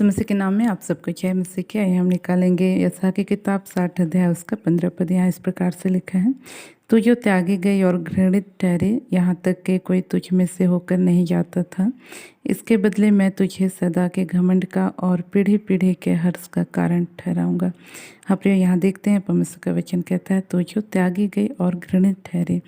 यीशु मसीह के नाम में आप सबको जय मसीह की। आइए हम निकालेंगे यशायाह की किताब 60 अध्याय उसका 15 पद। यहाँ इस प्रकार से लिखा है, तू जो त्यागी गई और घृणित ठहरे, यहाँ तक कि कोई तुझ में से होकर नहीं जाता था, इसके बदले मैं तुझे सदा के घमंड का और पीढ़ी पीढ़ी के हर्ष का कारण ठहराऊंगा। हाँ प्रिय, यहाँ देखते हैं परमेश्वर का वचन कहता है, तू जो त्यागी गई और घृणित ठहरे,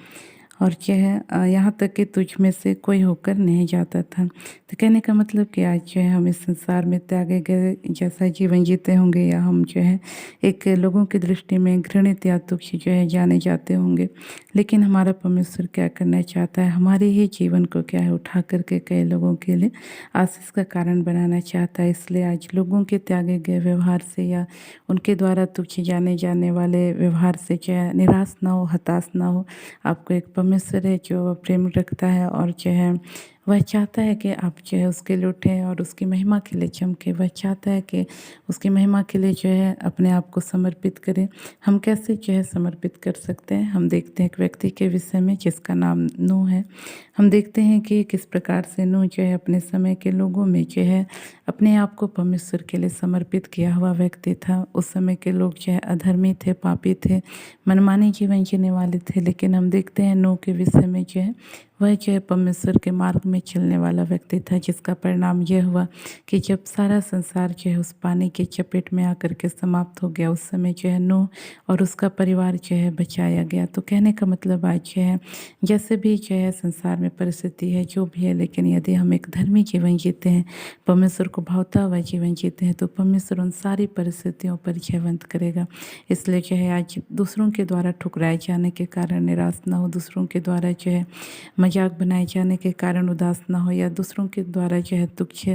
और क्या है, यहाँ तक कि तुझ में से कोई होकर नहीं जाता था। तो कहने का मतलब कि आज जो है हम इस संसार में त्यागे गए जैसा जीवन जीते होंगे, या हम जो है एक लोगों की दृष्टि में घृणित या तुच्छ जो है जाने जाते होंगे, लेकिन हमारा परमेश्वर क्या करना चाहता है, हमारे ही जीवन को क्या है उठा करके कई लोगों के लिए आशीष का कारण बनाना चाहता है। इसलिए आज लोगों के त्यागे गए व्यवहार से या उनके द्वारा तुच्छ जाने जाने वाले व्यवहार से जो है निराश ना हो, हताश ना हो। आपको एक परमेश्वर है जो प्रेम रखता है, और जो है वह चाहता है कि आप जो है उसके लिए उठें और उसकी महिमा के लिए चमके। वह चाहता है कि उसकी महिमा के लिए जो है अपने आप को समर्पित करें। हम कैसे जो है समर्पित कर सकते हैं, हम देखते हैं एक व्यक्ति के विषय में जिसका नाम नूह है। हम देखते हैं कि किस प्रकार से नूह जो है अपने समय के लोगों में जो है अपने आप को परमेश्वर के लिए समर्पित किया हुआ व्यक्ति था। उस समय के लोग जो है अधर्मी थे, पापी थे, मनमानी जीवन जीने वाले थे, लेकिन हम देखते हैं नूह के विषय में जो है वह जो है परमेश्वर के मार्ग में चलने वाला व्यक्ति था, जिसका परिणाम यह हुआ कि जब सारा संसार जो है उस पानी के चपेट में आकर के समाप्त हो गया, उस समय जो है नूह और उसका परिवार जो है बचाया गया। तो कहने का मतलब आज जो है जैसे भी जो है संसार में परिस्थिति है जो भी है, लेकिन यदि हम एक धर्मी जीवन जीते हैं, परमेश्वर को भावता हुआ जीवन जीते हैं, तो परमेश्वर उन सारी परिस्थितियों पर जयवंत करेगा। इसलिए जो है आज दूसरों के द्वारा ठुकराए जाने के कारण निराश ना हो, दूसरों के द्वारा जो है मजाक बनाए जाने के कारण उदास ना हो, या दूसरों के द्वारा जो है तुच्छ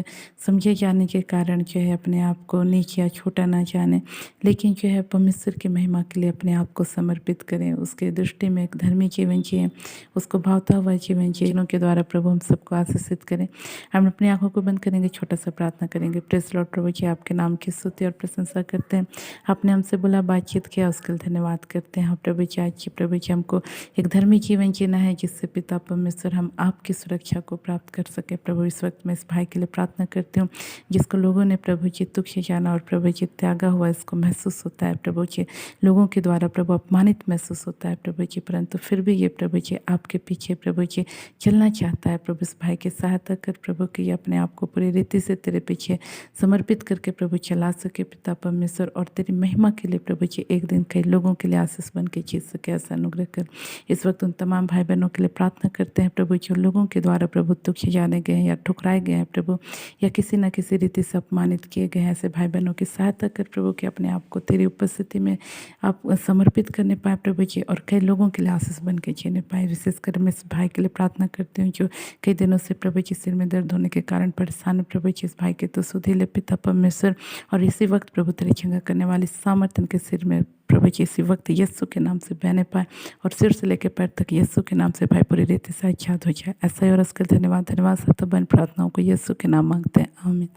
समझे जाने के कारण जो है अपने आप को नीच या छोटा ना जाने, लेकिन जो है परमेश्वर की महिमा के लिए अपने आप को समर्पित करें। उसके दृष्टि में एक धर्मी जीवन जिए, उसको भावता हुआ जीवन जिए के द्वारा प्रभु हम सबको आशीषित करें। हम अपनी आंखों को बंद करेंगे, छोटा सा प्रार्थना करेंगे। प्रेस लॉर्ड प्रभु जी, आपके नाम की स्तुति और प्रशंसा करते हैं। आपने हमसे बोला, बातचीत किया, उसके लिए धन्यवाद करते हैं। हाँ प्रभु जी, आज प्रभु जी हमको एक धर्मी जीवन जीना है, जिससे पिता परमेश्वर हम आपकी सुरक्षा को प्राप्त कर सके। प्रभु इस वक्त मैं इस भाई के लिए प्रार्थना करती हूँ जिसको लोगों ने प्रभु जी तुच्छ जाना और प्रभु जी त्यागा हुआ, इसको महसूस होता है प्रभु जी, लोगों के द्वारा प्रभु अपमानित महसूस होता है प्रभु जी, परंतु फिर भी ये प्रभु जी आपके पीछे प्रभु जी चलना चाहता है। प्रभु इस भाई की सहायता कर प्रभु कि ये अपने आप को पूरी रीति से तेरे पीछे समर्पित करके प्रभु चला सके पिता परमेश्वर, और तेरी महिमा के लिए प्रभु जी एक दिन कई लोगों के लिए आशीष बन के जीत सके, ऐसा अनुग्रह कर। इस वक्त उन तमाम भाई बहनों के लिए प्रार्थना करते हैं प्रभु, जो लोगों के द्वारा प्रभु तुच्छ जाने गए हैं या ठुकराए गए हैं प्रभु, या किसी न किसी रीति से अपमानित किए गए हैं, ऐसे भाई बहनों की सहायता कर प्रभु कि अपने आप को तेरी उपस्थिति में आप समर्पित करने पाए प्रभु जी, और कई लोगों के लिए आशीष बन के जीने पाए। विशेषकर मैं इस भाई के लिए प्रार्थना करती हूँ जो कई दिनों से प्रभु जी सिर में दर्द होने के कारण परेशान है प्रभु जी, इस भाई के तो सुधी ले पिता परमेश्वर, और इसी वक्त प्रभु तेरी चंगा करने वाली सामर्थ्य के सिर में प्रभु जी इसी वक्त यीशु के नाम से बहने पाए, और सिर से लेकर पैर तक यीशु के नाम से भाई पूरी रीति से आच्छाद हो जाए। ऐसा ही और उसके धन्यवाद धन्यवाद सतबन प्रार्थनाओं को यीशु के नाम मांगते हैं, आमीन।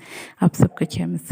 आप सबको जय मसीह।